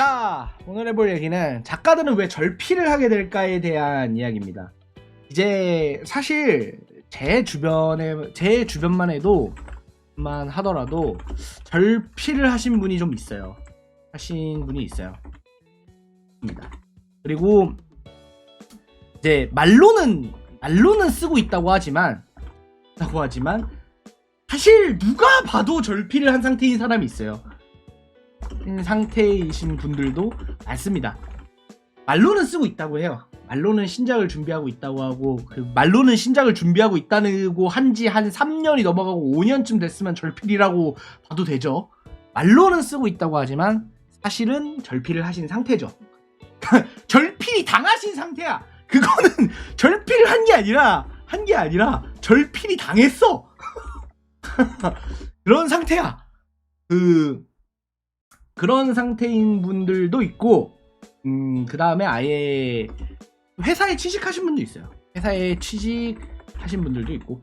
자, 오늘 해볼 얘기는 작가들은 왜 절필을 하게 될까에 대한 이야기입니다. 이제 사실 제 주변만 해도 만 하더라도 절필을 하신 분이 좀 있어요. 그리고 이제 말로는 쓰고 있다고 하지만 사실 누가 봐도 절필을 한 상태인 사람이 있어요. 상태이신 분들도 많습니다. 말로는 쓰고 있다고 해요. 말로는 신작을 준비하고 있다고 하고, 말로는 신작을 준비하고 있다고 한지 한 3년이 넘어가고 5년쯤 됐으면 절필이라고 봐도 되죠. 말로는 쓰고 있다고 하지만 사실은 절필을 하신 상태죠. 절필이 당하신 상태야. 그거는 절필을 한 게 아니라 절필이 당했어. 그런 상태야. 그런 상태인 분들도 있고, 그 다음에 아예 회사에 취직하신 분도 있어요. 회사에 취직하신 분들도 있고,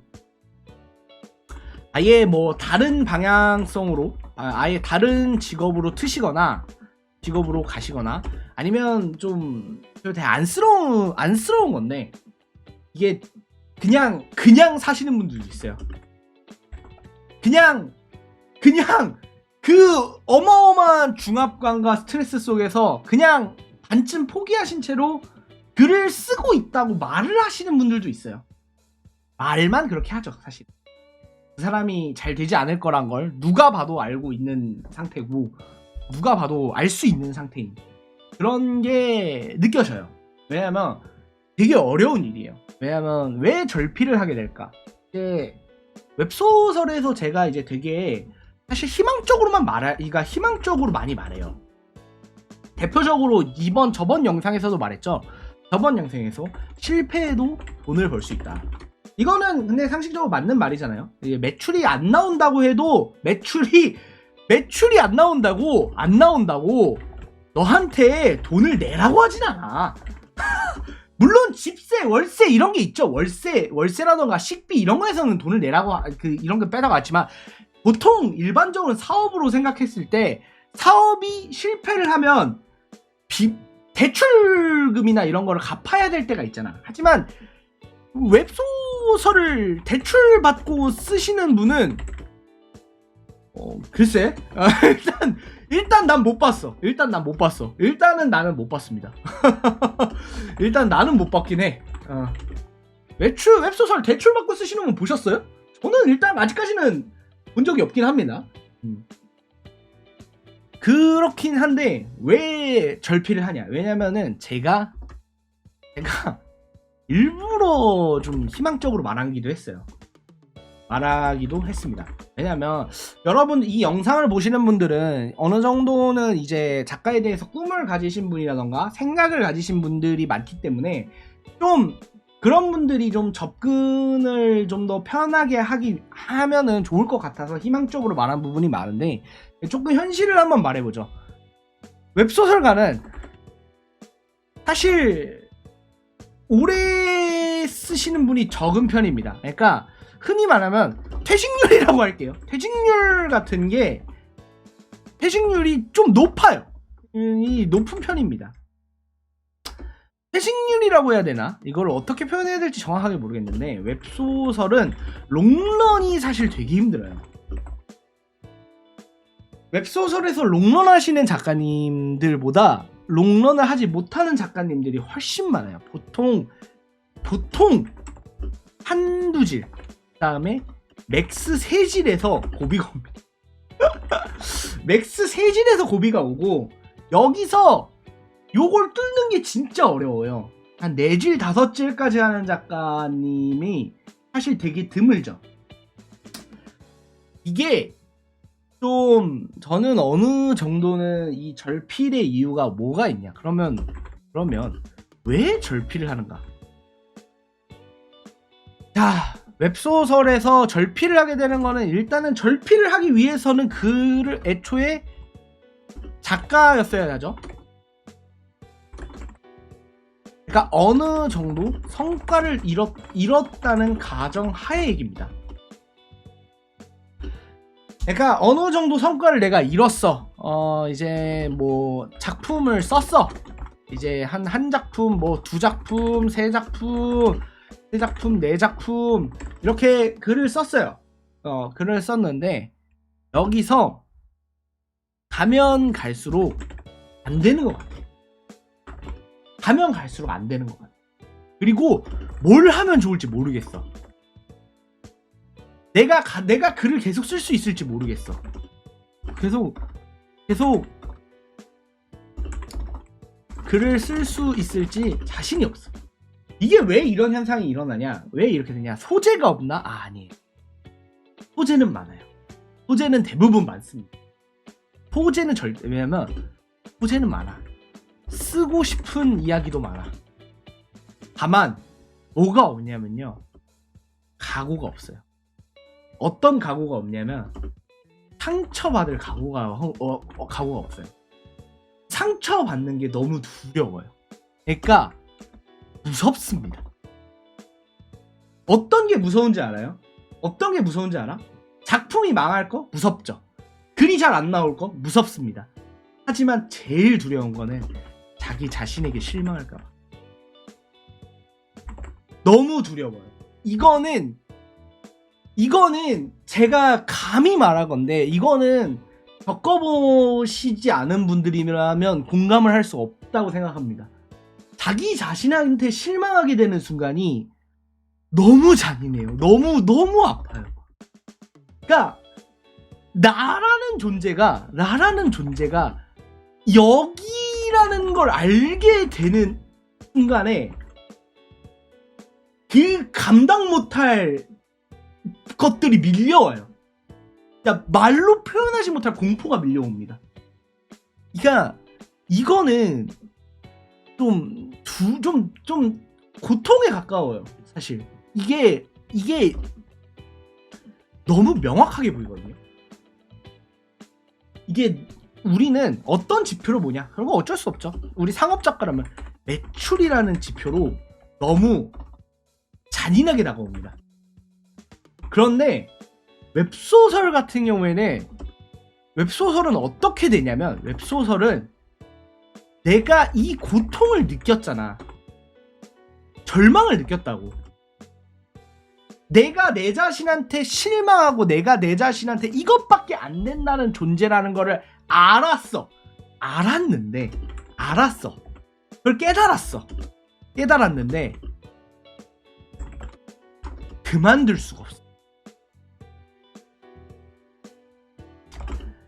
아예 뭐 다른 방향성으로, 아예 다른 직업으로 트시거나 직업으로 가시거나, 아니면 좀 되게 안쓰러운 건데, 이게 그냥 사시는 분들도 있어요. 그냥 그 어마어마한 중압감과 스트레스 속에서 그냥 반쯤 포기하신 채로 글을 쓰고 있다고 말을 하시는 분들도 있어요. 말만 그렇게 하죠, 사실. 그 사람이 잘 되지 않을 거란 걸 누가 봐도 알고 있는 상태고, 누가 봐도 알 수 있는 상태인 그런 게 느껴져요. 왜냐면 되게 어려운 일이에요. 왜냐면 왜 절필을 하게 될까? 이제 웹소설에서 제가 이제 되게 사실 희망적으로 많이 말해요. 대표적으로 저번 영상에서도 말했죠. 저번 영상에서 실패해도 돈을 벌 수 있다. 이거는 근데 상식적으로 맞는 말이잖아요. 매출이 안 나온다고 해도 매출이 안 나온다고 너한테 돈을 내라고 하진 않아. 물론 집세, 월세 이런 게 있죠. 월세라던가 식비 이런 거에서는 돈을 내라고 이런 거 빼다가 왔지만, 보통 일반적으로 사업으로 생각했을 때 사업이 실패를 하면 대출금이나 이런 거를 갚아야 될 때가 있잖아. 하지만 웹소설을 대출 받고 쓰시는 분은 글쎄, 일단 난 못 봤어. 일단은 나는 못 봤습니다. 일단 나는 못 봤긴 해. 웹소설 대출 받고 쓰시는 분 보셨어요? 저는 일단 아직까지는 본 적이 없긴 합니다. 그렇긴 한데 왜 절필을 하냐? 왜냐면은 제가 일부러 좀 희망적으로 말하기도 했습니다. 왜냐면 여러분, 이 영상을 보시는 분들은 어느 정도는 이제 작가에 대해서 꿈을 가지신 분이라던가 생각을 가지신 분들이 많기 때문에, 좀 그런 분들이 좀 접근을 좀 더 편하게 하면은 좋을 것 같아서 희망적으로 말한 부분이 많은데, 조금 현실을 한번 말해보죠. 웹소설가는 사실 오래 쓰시는 분이 적은 편입니다. 그러니까 흔히 말하면 퇴직률이라고 할게요. 퇴직률이 좀 높아요. 높은 편입니다. 퇴직률이라고 해야 되나? 이걸 어떻게 표현해야 될지 정확하게 모르겠는데, 웹소설은 롱런이 사실 되게 힘들어요. 웹소설에서 롱런 하시는 작가님들보다 롱런을 하지 못하는 작가님들이 훨씬 많아요. 보통 한두 질, 그 다음에 맥스 3질에서 고비가 옵니다. 맥스 3질에서 고비가 오고, 여기서 요걸 뚫는 게 진짜 어려워요. 한 4질, 5질까지 하는 작가님이 사실 되게 드물죠. 이게 좀 저는 어느 정도는 이 절필의 이유가 뭐가 있냐? 그러면 왜 절필을 하는가? 자, 웹소설에서 절필을 하게 되는 거는, 일단은 절필을 하기 위해서는 글을 애초에 작가였어야 하죠. 그러니까 어느 정도 성과를 이뤘다는 가정 하에 얘기입니다. 그러니까 어느 정도 성과를 내가 이뤘어. 이제 뭐 작품을 썼어. 이제 한 작품, 뭐 두 작품, 세 작품, 네 작품 이렇게 글을 썼어요. 글을 썼는데 여기서 가면 갈수록 안 되는 것 같아. 가면 갈수록 안 되는 것 같아. 그리고 뭘 하면 좋을지 모르겠어. 내가 글을 계속 쓸 수 있을지 모르겠어. 계속 글을 쓸 수 있을지 자신이 없어. 이게 왜 이런 현상이 일어나냐? 왜 이렇게 되냐? 소재가 없나? 아니에요. 소재는 많아요. 소재는 대부분 많습니다. 소재는 왜냐면 소재는 많아. 쓰고 싶은 이야기도 많아. 다만 뭐가 없냐면요, 각오가 없어요. 어떤 각오가 없냐면 상처받을 각오가 없어요. 상처받는 게 너무 두려워요. 그러니까 무섭습니다. 어떤 게 무서운지 알아요? 어떤 게 무서운지 알아? 작품이 망할 거? 무섭죠. 글이 잘 안 나올 거? 무섭습니다. 하지만 제일 두려운 거는 자기 자신에게 실망할까 봐. 너무 두려워요. 이거는 제가 감히 말하건데, 이거는 겪어보시지 않은 분들이라면 공감을 할 수 없다고 생각합니다. 자기 자신한테 실망하게 되는 순간이 너무 잔인해요. 너무 아파요. 그러니까 나라는 존재가 여기라는 걸 알게 되는 순간에 그 감당 못할 것들이 밀려와요. 그러니까 말로 표현하지 못할 공포가 밀려옵니다. 그러니까 이거는 좀 고통에 가까워요. 사실 이게 너무 명확하게 보이거든요. 이게 우리는 어떤 지표로 보냐? 그런 거 어쩔 수 없죠. 우리 상업작가라면 매출이라는 지표로 너무 잔인하게 다가옵니다. 그런데 웹소설 같은 경우에는, 웹소설은 어떻게 되냐면, 웹소설은 내가 이 고통을 느꼈잖아. 절망을 느꼈다고. 내가 내 자신한테 실망하고 내가 내 자신한테 이것밖에 안 된다는 존재라는 거를 알았어. 그걸 깨달았는데 그만둘 수가 없어.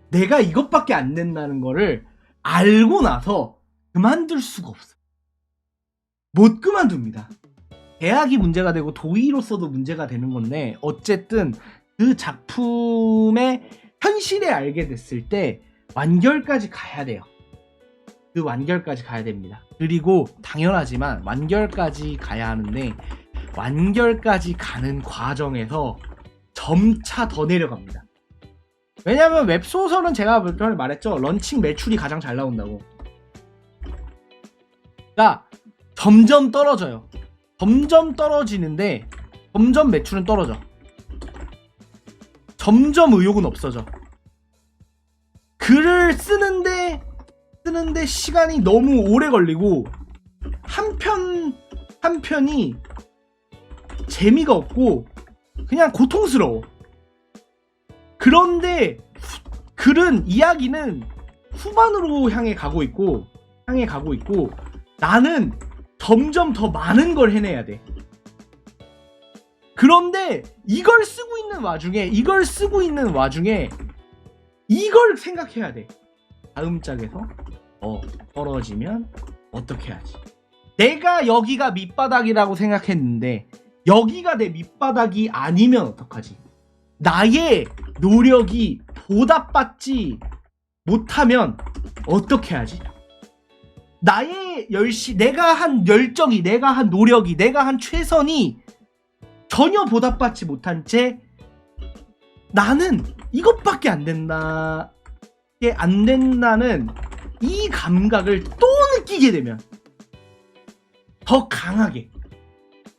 내가 이것밖에 안 된다는 거를 알고 나서 그만둘 수가 없어. 못 그만둡니다. 대학이 문제가 되고 도의로서도 문제가 되는 건데, 어쨌든 그 작품의 현실에 알게 됐을 때 완결까지 가야 돼요. 그 완결까지 가야 됩니다. 그리고 당연하지만 완결까지 가야 하는데, 완결까지 가는 과정에서 점차 더 내려갑니다. 왜냐면 웹소설은 제가 전에 말했죠. 런칭 매출이 가장 잘 나온다고. 그러니까 점점 떨어져요. 점점 떨어지는데 점점 매출은 떨어져. 점점 의욕은 없어져. 글을 쓰는데 시간이 너무 오래 걸리고 한 편이 재미가 없고 그냥 고통스러워. 그런데 이야기는 후반으로 향해 가고 있고 나는 점점 더 많은 걸 해내야 돼. 그런데 이걸 쓰고 있는 와중에 이걸 생각해야 돼. 다음 짝에서 떨어지면 어떻게 하지? 내가 여기가 밑바닥이라고 생각했는데 여기가 내 밑바닥이 아니면 어떡하지? 나의 노력이 보답받지 못하면 어떻게 하지? 나의 내가 한 열정이, 내가 한 노력이, 내가 한 최선이 전혀 보답받지 못한 채 나는 이것밖에 안 된다는 이 감각을 또 느끼게 되면 더 강하게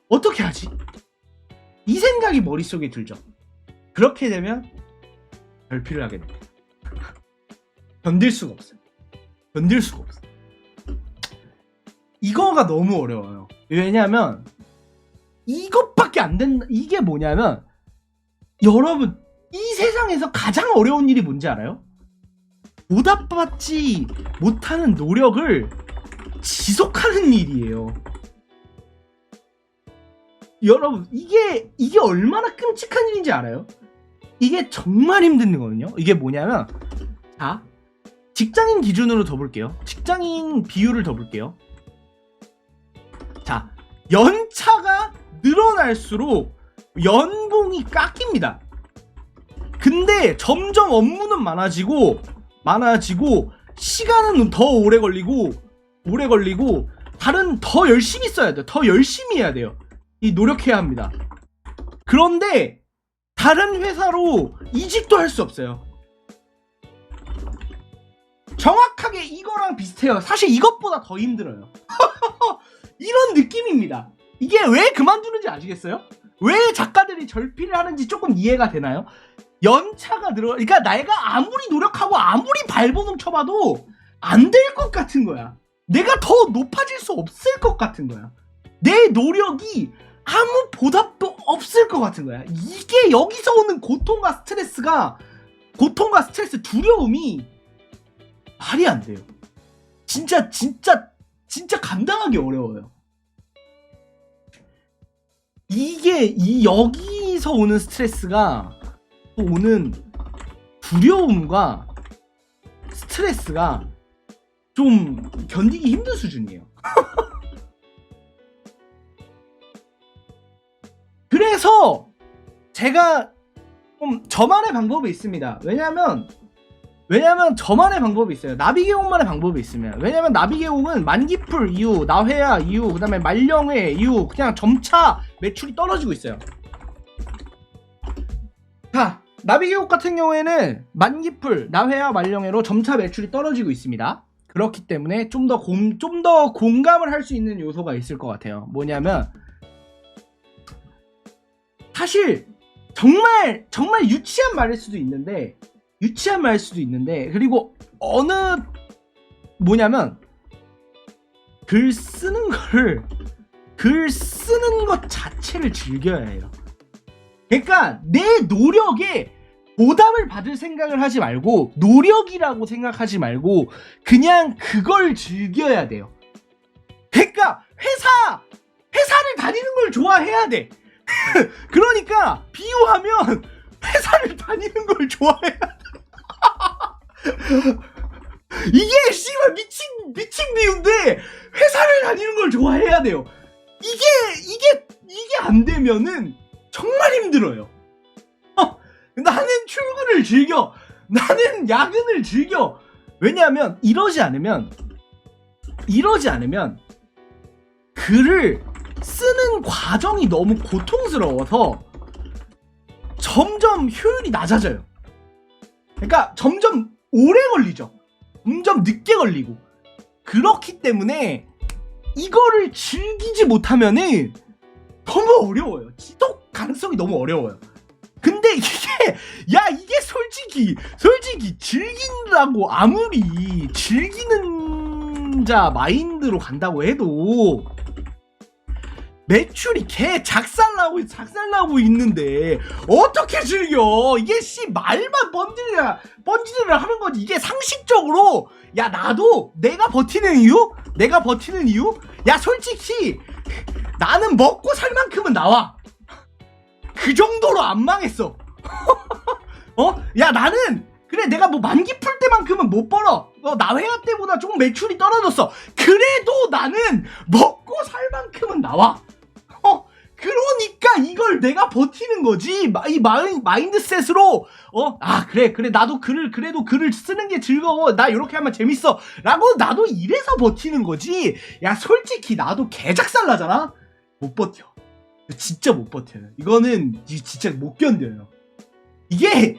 어떻게 하지? 이 생각이 머릿속에 들죠. 그렇게 되면 결핍을 하게 됩니다. 견딜 수가 없어요. 견딜 수가 없어요. 이거가 너무 어려워요. 왜냐하면 이것밖에 안 된다. 이게 뭐냐면 여러분 이 세상에서 가장 어려운 일이 뭔지 알아요? 보답받지 못하는 노력을 지속하는 일이에요. 여러분 이게 얼마나 끔찍한 일인지 알아요? 이게 정말 힘든 거거든요. 이게 뭐냐면 자 직장인 기준으로 더 볼게요. 직장인 비율을 더 볼게요. 자 연차가 늘어날수록 연봉이 깎입니다. 근데 점점 업무는 많아지고 시간은 더 오래 걸리고 다른 더 열심히 써야 돼요. 더 열심히 해야 돼요. 이 노력해야 합니다. 그런데 다른 회사로 이직도 할 수 없어요. 정확하게 이거랑 비슷해요. 사실 이것보다 더 힘들어요. 이런 느낌입니다. 이게 왜 그만두는지 아시겠어요? 왜 작가들이 절필을 하는지 조금 이해가 되나요? 연차가 그러니까 내가 아무리 노력하고 아무리 발버둥 쳐봐도 안 될 것 같은 거야. 내가 더 높아질 수 없을 것 같은 거야. 내 노력이 아무 보답도 없을 것 같은 거야. 이게 여기서 오는 고통과 스트레스, 두려움이 말이 안 돼요. 진짜 감당하기 어려워요. 여기서 오는 스트레스가 또 오는 두려움과 스트레스가 좀 견디기 힘든 수준이에요. 그래서 제가 좀 저만의 방법이 있습니다. 왜냐면 저만의 방법이 있어요. 나비계곡만의 방법이 있으면. 왜냐면 나비계곡은 만기풀 이후, 나회야 이후, 그 다음에 말령회 이후 그냥 점차 매출이 떨어지고 있어요. 자, 나비계곡 같은 경우에는 만기풀, 나회야, 말령회로 점차 매출이 떨어지고 있습니다. 그렇기 때문에 좀 더 공감을 할 수 있는 요소가 있을 것 같아요. 뭐냐면 사실 정말 유치한 말일 수도 있는데 그리고 뭐냐면 글 쓰는 것 자체를 즐겨야 해요. 그러니까 내 노력에 보답을 받을 생각을 하지 말고, 노력이라고 생각하지 말고 그냥 그걸 즐겨야 돼요. 그러니까 회사를 다니는 걸 좋아해야 돼. 그러니까 비유하면 회사를 다니는 걸 좋아해야 돼. 이게 씨발 미친 비유인데 회사를 다니는 걸 좋아해야 돼요. 이게 안 되면은 정말 힘들어요. 나는 출근을 즐겨. 나는 야근을 즐겨. 왜냐하면 이러지 않으면 글을 쓰는 과정이 너무 고통스러워서 점점 효율이 낮아져요. 그러니까 점점 오래 걸리죠. 점점 늦게 걸리고. 그렇기 때문에 이거를 즐기지 못하면은 너무 어려워요. 지속 가능성이 너무 어려워요. 근데 이게 솔직히 즐긴다고 아무리 즐기는 자 마인드로 간다고 해도 매출이 개 작살나고 있는데 어떻게 즐겨? 이게 말만 번지르르 하는 거지. 이게 상식적으로 나도 내가 버티는 이유? 야 솔직히 나는 먹고 살 만큼은 나와. 그 정도로 안 망했어. 나는 그래 내가 뭐 만기 풀 때만큼은 못 벌어. 나회야 때보다 조금 매출이 떨어졌어. 그래도 나는 먹고 살 만큼은 나와. 그러니까 이걸 내가 버티는 거지. 이 마인드셋으로 그래 나도 그래도 글을 쓰는 게 즐거워. 나 이렇게 하면 재밌어. 라고 나도 이래서 버티는 거지. 야 솔직히 나도 개작살 나잖아. 못 버텨. 진짜 못 버텨요. 이거는 진짜 못 견뎌요. 이게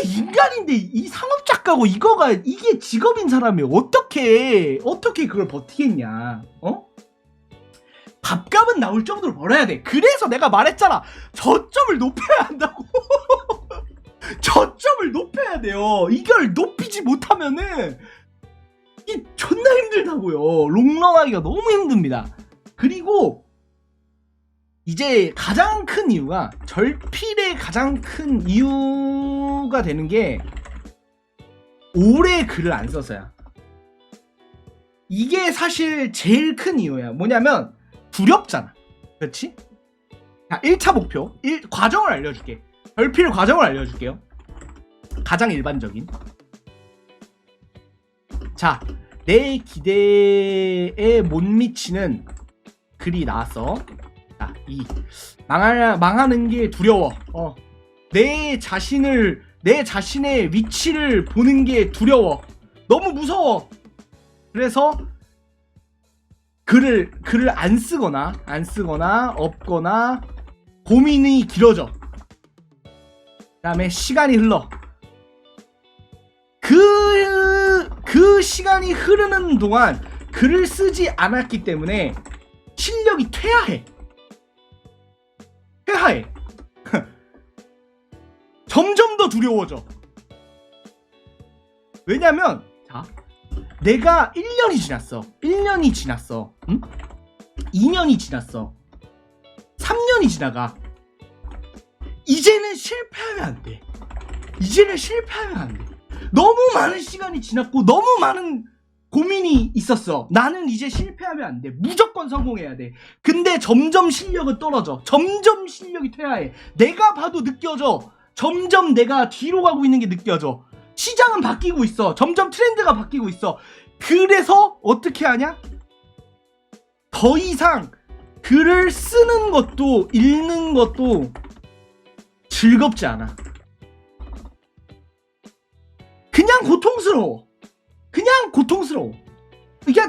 인간인데 이 상업작가고 이게 직업인 사람이 어떻게 그걸 버티겠냐. 밥값은 나올 정도로 벌어야 돼. 그래서 내가 말했잖아. 저점을 높여야 한다고. 저점을 높여야 돼요. 이걸 높이지 못하면은 이게 존나 힘들다고요. 롱런하기가 너무 힘듭니다. 그리고 이제 가장 큰 이유가, 절필의 가장 큰 이유가 되는 게 오래 글을 안 써서야. 이게 사실 제일 큰 이유야. 뭐냐면 두렵잖아. 그렇지? 자, 1차 목표 과정을 알려줄게. 절필 과정을 알려줄게요. 가장 일반적인. 자, 내 기대에 못 미치는 글이 나왔어. 자, 망하는 게 두려워. 내 자신의 위치를 보는 게 두려워. 너무 무서워. 그래서 글을 안 쓰거나 없거나 고민이 길어져. 그다음에 시간이 흘러. 그 시간이 흐르는 동안 글을 쓰지 않았기 때문에 실력이 퇴화해. 점점 더 두려워져. 왜냐면 자, 내가 1년이 지났어. 1년이 지났어. 응? 2년이 지났어. 3년이 지나가. 이제는 실패하면 안 돼. 너무 많은 시간이 지났고 너무 많은 고민이 있었어. 나는 이제 실패하면 안 돼. 무조건 성공해야 돼. 근데 점점 실력은 떨어져. 점점 실력이 퇴화해. 내가 봐도 느껴져. 점점 내가 뒤로 가고 있는 게 느껴져. 시장은 바뀌고 있어. 점점 트렌드가 바뀌고 있어. 그래서 어떻게 하냐? 더 이상 글을 쓰는 것도 읽는 것도 즐겁지 않아. 그냥 고통스러워. 이게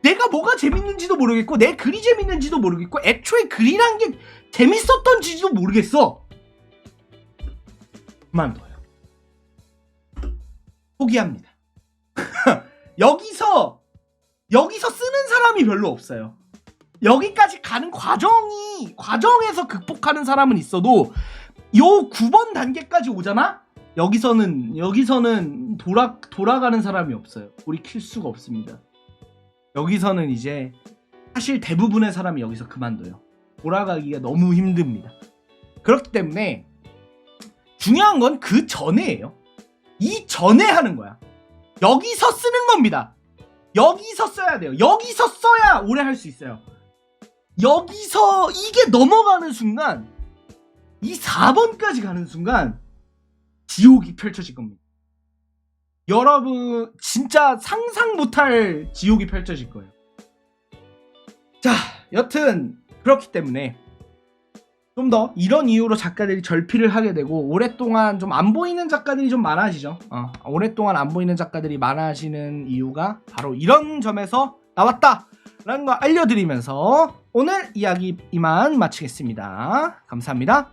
내가 뭐가 재밌는지도 모르겠고 내 글이 재밌는지도 모르겠고 애초에 글이란 게 재밌었던지도 모르겠어. 그만둬요. 포기합니다. 여기서 쓰는 사람이 별로 없어요. 여기까지 가는 과정에서 극복하는 사람은 있어도 요 9번 단계까지 오잖아? 여기서는 돌아가는 사람이 없어요. 돌이킬 수가 없습니다. 여기서는 이제 사실 대부분의 사람이 여기서 그만둬요. 돌아가기가 너무 힘듭니다. 그렇기 때문에 중요한 건 그 전에예요. 이 전에 하는 거야. 여기서 쓰는 겁니다. 여기서 써야 돼요. 여기서 써야 오래 할 수 있어요. 여기서 이게 넘어가는 순간, 이 4번까지 가는 순간 지옥이 펼쳐질 겁니다. 여러분 진짜 상상 못할 지옥이 펼쳐질 거예요. 자, 여튼 그렇기 때문에 좀 더 이런 이유로 작가들이 절필을 하게 되고 오랫동안 좀 안 보이는 작가들이 좀 많아지죠. 오랫동안 안 보이는 작가들이 많아지는 이유가 바로 이런 점에서 나왔다라는 거 알려드리면서 오늘 이야기 이만 마치겠습니다. 감사합니다.